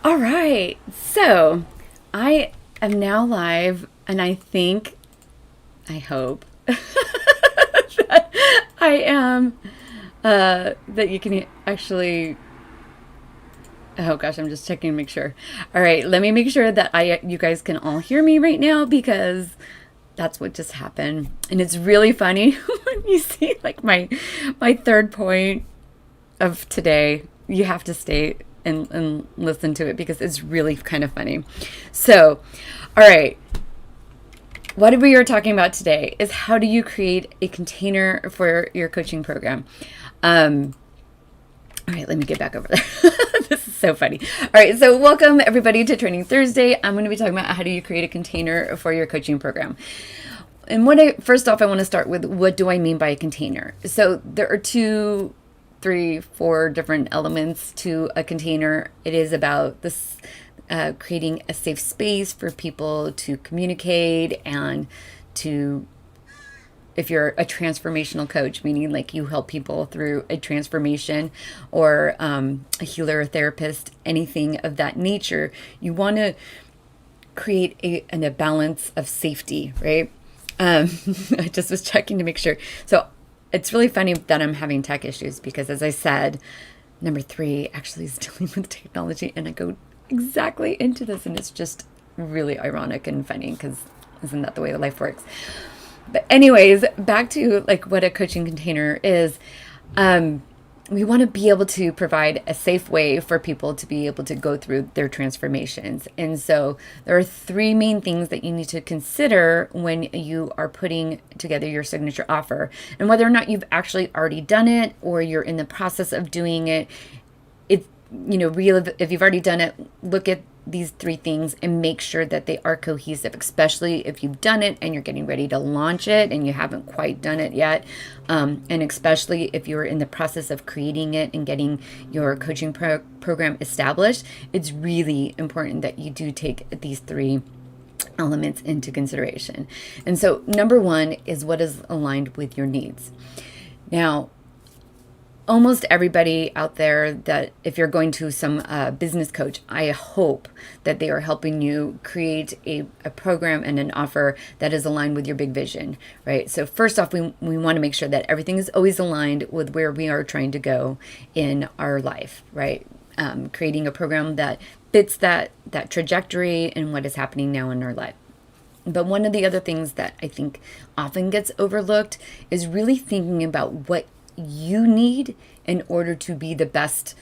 All right. So I am now live, and I hope that I am, that you can actually. Oh gosh, I'm just checking to make sure. All right, let me make sure that you guys can all hear me right now because that's what just happened. And it's really funny when you see like my third point of today. You have to stay and listen to it because it's really kind of funny. So, all right, what we are talking about today is how do you create a container for your coaching program. All right, let me get back over there. This is so funny. All right, so welcome everybody to Training Thursday. I'm going to be talking about how do you create a container for your coaching program. And first off, I want to start with what do I mean by a container? So there are two, three, four different elements to a container. It is about this creating a safe space for people to communicate and to, if you're a transformational coach, meaning like you help people through a transformation, or a healer, a therapist, anything of that nature, you want to create a balance of safety, right? I just was checking to make sure. So it's really funny that I'm having tech issues because, as I said, number three actually is dealing with technology, and I go exactly into this, and it's just really ironic and funny because isn't that the way life works? But anyways, back to like what a coaching container is. We want to be able to provide a safe way for people to be able to go through their transformations. And so there are three main things that you need to consider when you are putting together your signature offer. And whether or not you've actually already done it or you're in the process of doing it, if you've already done it, look at these three things and make sure that they are cohesive, especially if you've done it and you're getting ready to launch it and you haven't quite done it yet. And especially if you're in the process of creating it and getting your coaching program established, it's really important that you do take these three elements into consideration. And so number one is what is aligned with your needs. Now, almost everybody out there, that if you're going to some business coach, I hope that they are helping you create a program and an offer that is aligned with your big vision, right? So first off, we want to make sure that everything is always aligned with where we are trying to go in our life, right? Creating a program that fits that trajectory and what is happening now in our life. But one of the other things that I think often gets overlooked is really thinking about what you need in order to be the best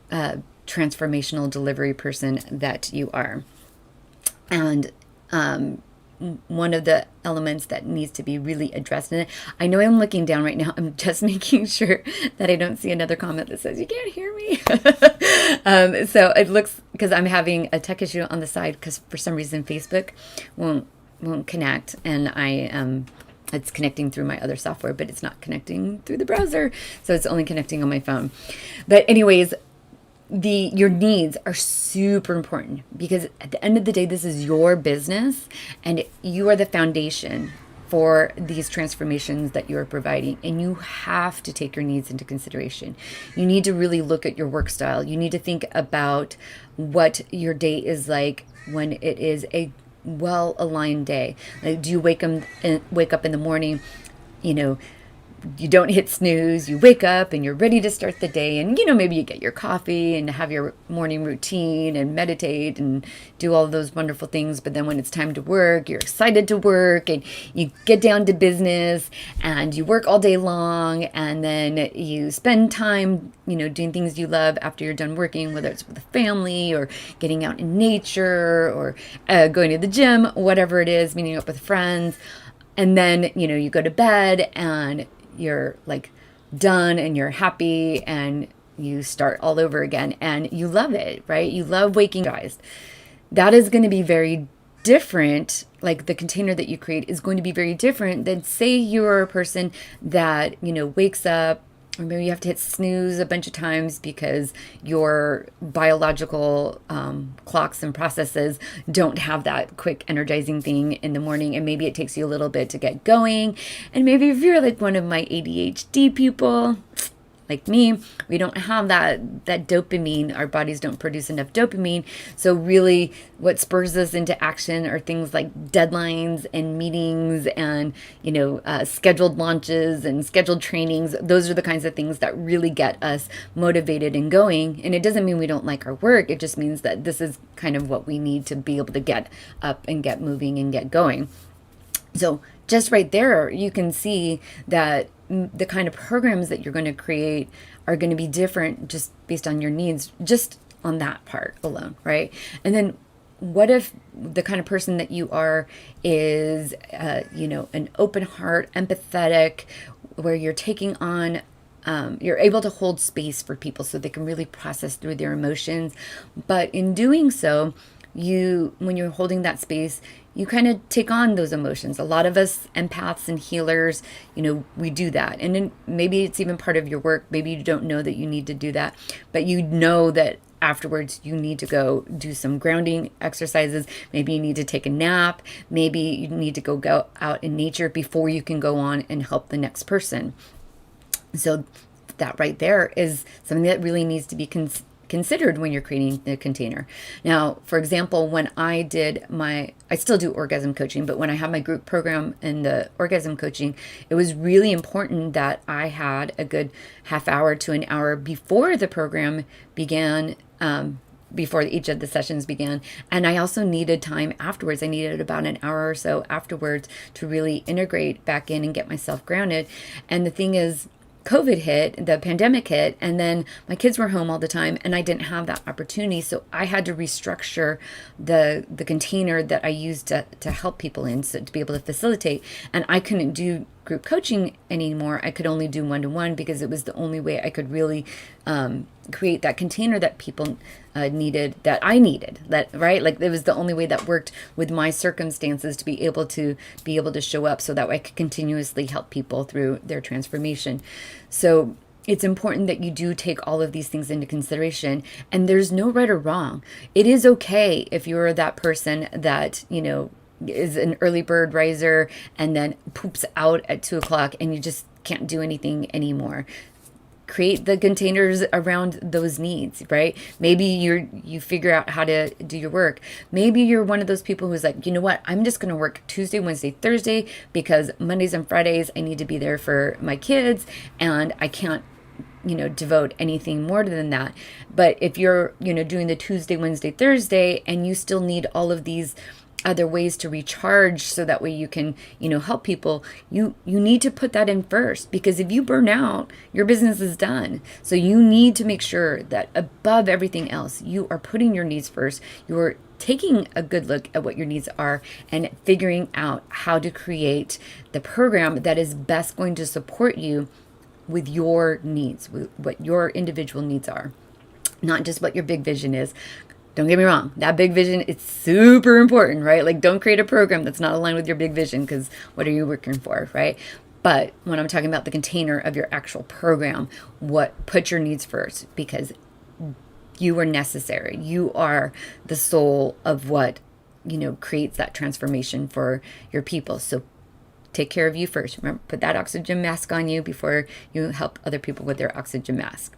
transformational delivery person that you are. And one of the elements that needs to be really addressed in it, I know I'm looking down right now, I'm just making sure that I don't see another comment that says you can't hear me. So it looks, because I'm having a tech issue on the side because for some reason Facebook won't connect, and it's connecting through my other software, but it's not connecting through the browser. So it's only connecting on my phone. But anyways, your needs are super important because at the end of the day, this is your business and you are the foundation for these transformations that you are providing. And you have to take your needs into consideration. You need to really look at your work style. You need to think about what your day is like when it is a well-aligned day. Like, do you wake up in the morning, you don't hit snooze, you wake up and you're ready to start the day, and maybe you get your coffee and have your morning routine and meditate and do all those wonderful things, but then when it's time to work, you're excited to work and you get down to business and you work all day long, and then you spend time doing things you love after you're done working, whether it's with a family or getting out in nature or going to the gym, whatever it is, meeting up with friends. And then you go to bed and you're like done and you're happy and you start all over again and you love it, right? You love waking up. That is going to be very different. Like, the container that you create is going to be very different than, say, you're a person that, wakes up, or maybe you have to hit snooze a bunch of times because your biological clocks and processes don't have that quick energizing thing in the morning. And maybe it takes you a little bit to get going. And maybe if you're like one of my ADHD people, like me, we don't have that dopamine. Our bodies don't produce enough dopamine. So really what spurs us into action are things like deadlines and meetings and, scheduled launches and scheduled trainings. Those are the kinds of things that really get us motivated and going. And it doesn't mean we don't like our work. It just means that this is kind of what we need to be able to get up and get moving and get going. So just right there, you can see that the kind of programs that you're going to create are going to be different just based on your needs, just on that part alone, right? And then what if the kind of person that you are is, an open heart, empathetic, where you're taking on you're able to hold space for people so they can really process through their emotions. But in doing so, when you're holding that space, you kind of take on those emotions. A lot of us empaths and healers, we do that. And then maybe it's even part of your work. Maybe you don't know that you need to do that, but you know that afterwards you need to go do some grounding exercises. Maybe you need to take a nap. Maybe you need to go out in nature before you can go on and help the next person. So that right there is something that really needs to be considered when you're creating the container. Now, for example, when I still do orgasm coaching, but when I have my group program and the orgasm coaching, it was really important that I had a good half hour to an hour before the program began, before each of the sessions began. And I also needed time afterwards. I needed about an hour or so afterwards to really integrate back in and get myself grounded. And the thing is, COVID hit, the pandemic hit, and then my kids were home all the time and I didn't have that opportunity. So I had to restructure the container that I used to help people in, so to be able to facilitate. And I couldn't do group coaching anymore. I could only do one-to-one because it was the only way I could really create that container that people needed, that I needed, right? Like it was the only way that worked with my circumstances to be able to show up so that I could continuously help people through their transformation. So it's important that you do take all of these things into consideration, and there's no right or wrong. It is okay if you're that person that, is an early bird riser and then poops out at 2:00 and you just can't do anything anymore. Create the containers around those needs, right? Maybe you figure out how to do your work. Maybe you're one of those people who's like, you know what? I'm just going to work Tuesday, Wednesday, Thursday because Mondays and Fridays I need to be there for my kids and I can't devote anything more than that. But if you're, doing the Tuesday, Wednesday, Thursday and you still need all of these other ways to recharge so that way you can, help people, you need to put that in first, because if you burn out, your business is done. So you need to make sure that above everything else, you are putting your needs first. You're taking a good look at what your needs are and figuring out how to create the program that is best going to support you with your needs, with what your individual needs are, not just what your big vision is. Don't get me wrong, that big vision, it's super important, right? Like don't create a program that's not aligned with your big vision, because what are you working for, right? But when I'm talking about the container of your actual program, put your needs first, because you are necessary. You are the soul of what, creates that transformation for your people. So take care of you first. Remember, put that oxygen mask on you before you help other people with their oxygen mask.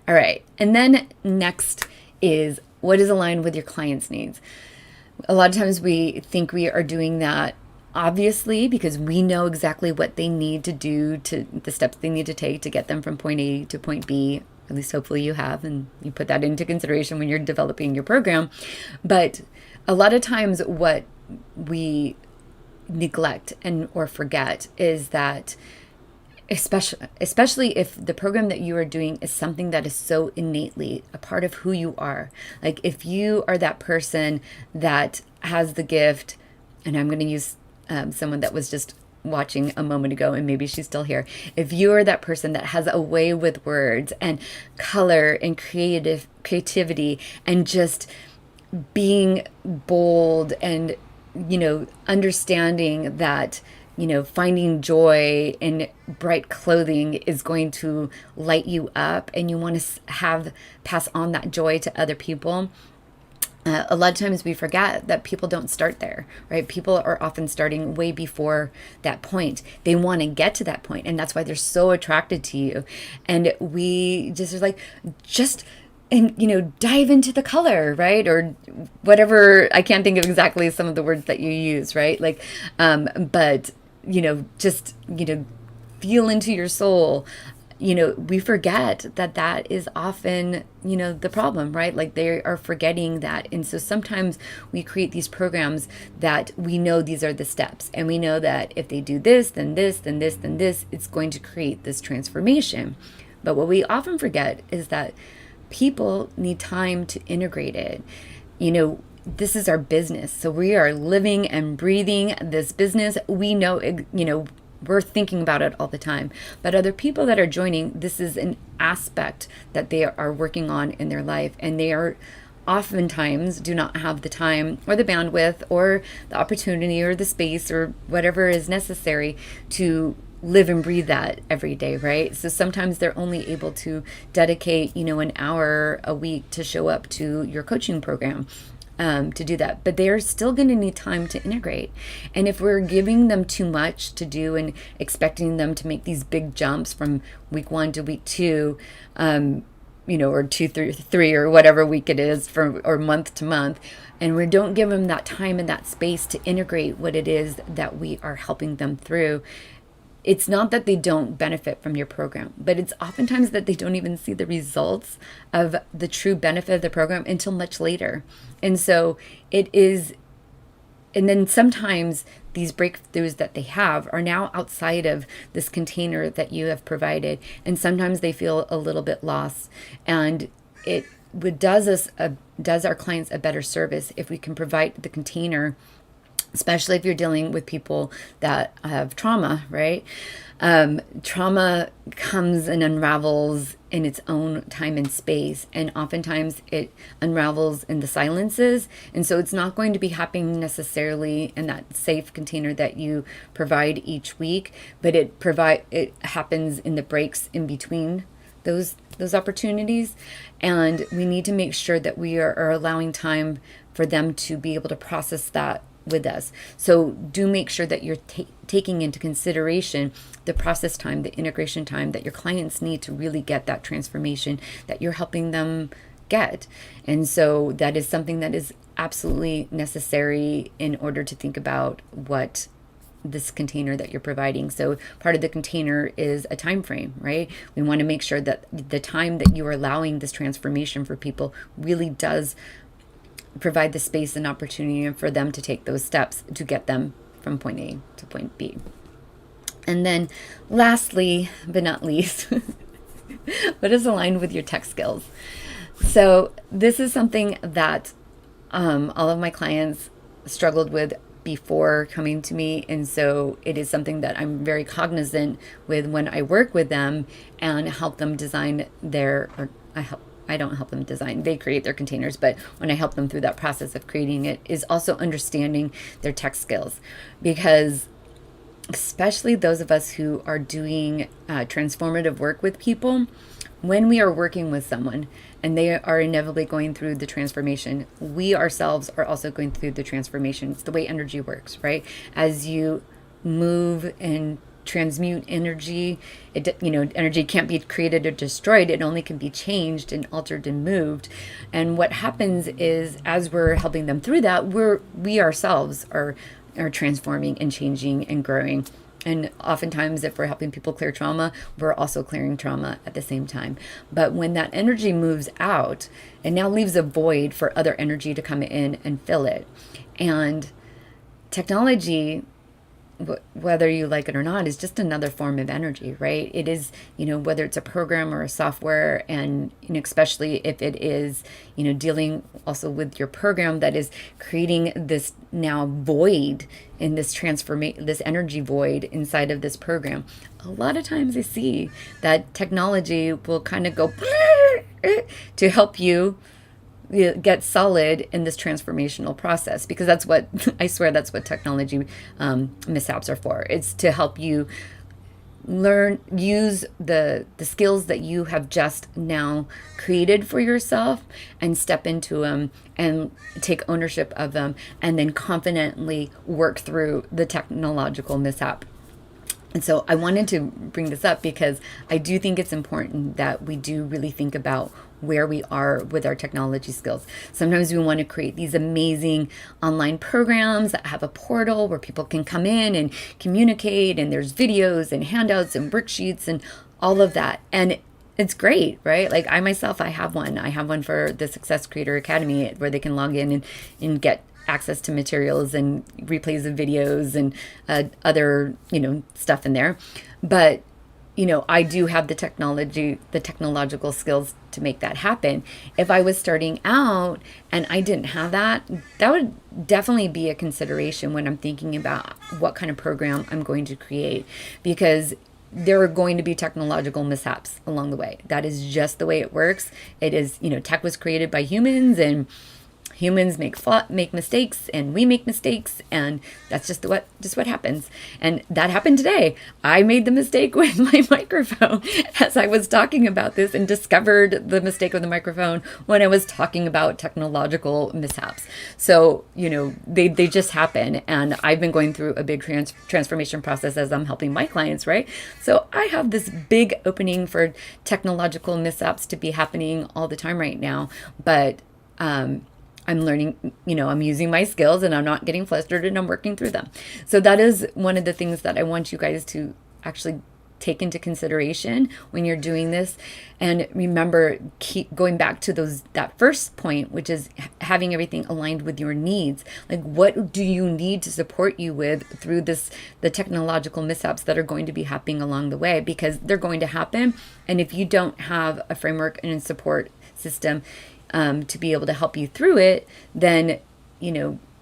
All right. And then next is, what is aligned with your client's needs? A lot of times we think we are doing that obviously because we know exactly what they need to do, to the steps they need to take to get them from point A to point B. At least hopefully you have, and you put that into consideration when you're developing your program. But a lot of times what we neglect or forget is that especially if the program that you are doing is something that is so innately a part of who you are. Like if you are that person that has the gift, and I'm going to use someone that was just watching a moment ago, and maybe she's still here. If you are that person that has a way with words and color and creativity and just being bold and, understanding that, finding joy in bright clothing is going to light you up, and you want to pass on that joy to other people. A lot of times we forget that people don't start there, right? People are often starting way before that point. They want to get to that point, and that's why they're so attracted to you. And we just are like, just and dive into the color, right? Or whatever. I can't think of exactly some of the words that you use, right? Like, but just feel into your soul. We forget that that is often, the problem, right? Like they are forgetting that. And so sometimes we create these programs that we know these are the steps. And we know that if they do this, then this, then this, then this, it's going to create this transformation. But what we often forget is that people need time to integrate it. This is our business. So we are living and breathing this business. We know, we're thinking about it all the time. But other people that are joining, this is an aspect that they are working on in their life. And they are oftentimes do not have the time or the bandwidth or the opportunity or the space or whatever is necessary to live and breathe that every day, right? So sometimes they're only able to dedicate, an hour a week to show up to your coaching program. To do that, but they're still going to need time to integrate. And if we're giving them too much to do and expecting them to make these big jumps from week 1 to week 2, or 2 through 3 or whatever week it is or month to month, and we don't give them that time and that space to integrate what it is that we are helping them through, it's not that they don't benefit from your program, but it's oftentimes that they don't even see the results of the true benefit of the program until much later. And so it is, and then sometimes these breakthroughs that they have are now outside of this container that you have provided. And sometimes they feel a little bit lost. And it does our clients a better service if we can provide the container, especially if you're dealing with people that have trauma, right? Trauma comes and unravels in its own time and space. And oftentimes it unravels in the silences. And so it's not going to be happening necessarily in that safe container that you provide each week, but it happens in the breaks in between those opportunities. And we need to make sure that we are allowing time for them to be able to process that with us. So do make sure that you're taking into consideration the process time, the integration time that your clients need to really get that transformation that you're helping them get. And so that is something that is absolutely necessary in order to think about what this container that you're providing. So part of the container is a time frame, right? We want to make sure that the time that you are allowing this transformation for people really does provide the space and opportunity for them to take those steps to get them from point A to point B. And then lastly, but not least, what is aligned with your tech skills? So this is something that all of my clients struggled with before coming to me. And so it is something that I'm very cognizant with when I work with them and help them design I don't help them design, they create their containers, but when I help them through that process of creating it is also understanding their tech skills. Because especially those of us who are doing transformative work with people, when we are working with someone and they are inevitably going through the transformation, we ourselves are also going through the transformation. It's the way energy works, right? As you move and transmute energy, energy can't be created or destroyed. It only can be changed and altered and moved. And what happens is, as we're helping them through that, we ourselves are transforming and changing and growing. And oftentimes, if we're helping people clear trauma, we're also clearing trauma at the same time. But when that energy moves out, it now leaves a void for other energy to come in and fill it. And technology, whether you like it or not, is just another form of energy, right? It is, whether it's a program or a software, and especially if it is, dealing also with your program that is creating this now void in this this energy void inside of this program. A lot of times I see that technology will kind of go to help you get solid in this transformational process, because that's what I swear that's what technology mishaps are for. It's to help you use the skills that you have just now created for yourself and step into them and take ownership of them, and then confidently work through the technological mishap. And so I wanted to bring this up because I do think it's important that we do really think about where we are with our technology skills. Sometimes we want to create these amazing online programs that have a portal where people can come in and communicate, and there's videos and handouts and worksheets and all of that. And it's great, right? Like I myself, I have one. I have one for the Success Creator Academy where they can log in and get access to materials and replays of videos and other, stuff in there. But, I do have the technological skills to make that happen. If I was starting out and I didn't have that, that would definitely be a consideration when I'm thinking about what kind of program I'm going to create, because there are going to be technological mishaps along the way. That is just the way it works. It is, tech was created by humans, and humans make mistakes, and we make mistakes, and that's just what happens. And that happened today. I made the mistake with my microphone as I was talking about this, and discovered the mistake with the microphone when I was talking about technological mishaps. So, they just happen, and I've been going through a big transformation process as I'm helping my clients, right? So I have this big opening for technological mishaps to be happening all the time right now, but I'm learning, I'm using my skills, and I'm not getting flustered, and I'm working through them. So that is one of the things that I want you guys to actually take into consideration when you're doing this. And remember, keep going back to that first point, which is having everything aligned with your needs. Like, what do you need to support you with through the technological mishaps that are going to be happening along the way, because they're going to happen. And if you don't have a framework and a support system to be able to help you through it, then,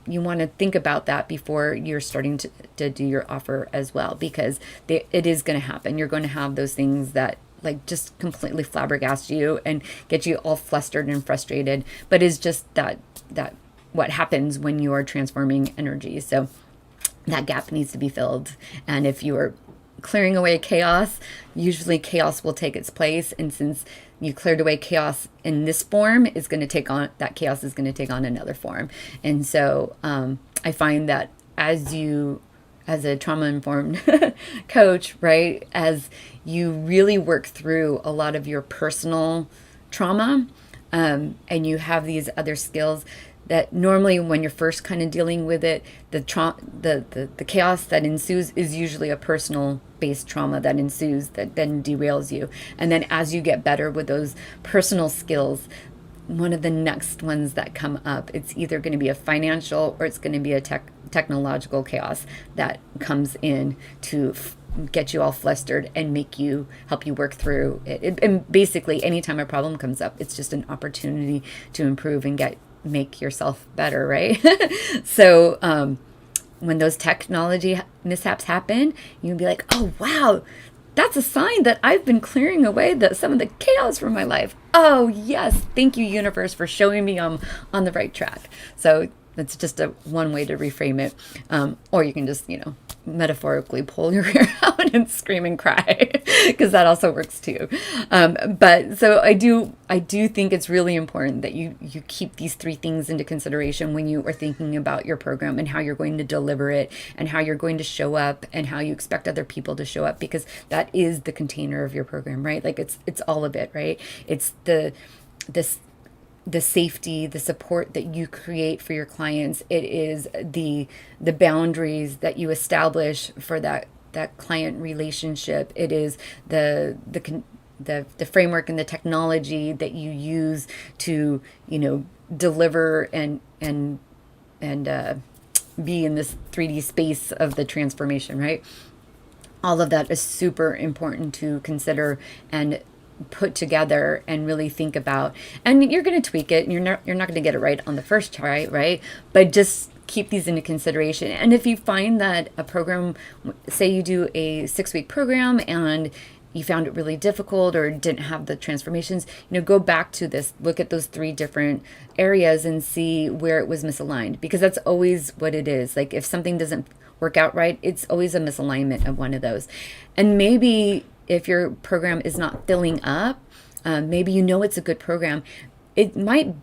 you want to think about that before you're starting to do your offer as well, because it is going to happen. You're going to have those things that just completely flabbergast you and get you all flustered and frustrated, but it's just that what happens when you are transforming energy. So that gap needs to be filled. And if you are clearing away chaos, usually chaos will take its place. And since you cleared away chaos in this form, chaos is going to take on another form. And so I find that as a trauma-informed coach, right, as you really work through a lot of your personal trauma, and you have these other skills that normally when you're first kind of dealing with it, the chaos that ensues is usually a personal based trauma that ensues that then derails you. And then as you get better with those personal skills, one of the next ones that come up, it's either going to be a financial or it's going to be a technological chaos that comes in to get you all flustered and help you work through it. And basically, anytime a problem comes up, it's just an opportunity to improve and make yourself better, right? So when those technology mishaps happen, you'll be like, oh wow, that's a sign that I've been clearing away some of the chaos from my life. Oh yes, thank you, universe, for showing me I'm on the right track. So that's just one way to reframe it. Or you can just, metaphorically pull your hair out and scream and cry, because that also works too. But so I do think it's really important that you keep these three things into consideration when you are thinking about your program and how you're going to deliver it and how you're going to show up and how you expect other people to show up, because that is the container of your program, right? Like it's all of it, right? It's the safety, the support that you create for your clients. It is the boundaries that you establish for that client relationship. It is the framework and the technology that you use to, deliver and be in this 3D space of the transformation, right? All of that is super important to consider and put together and really think about. And you're going to tweak it, and you're not going to get it right on the first try, right? But just keep these into consideration. And if you find that a program, say you do a 6-week program and you found it really difficult or didn't have the transformations, go back to this, look at those 3 different areas and see where it was misaligned, because that's always what it is. Like if something doesn't work out right. It's always a misalignment of one of those. And maybe if your program is not filling up, maybe you know it's a good program, it might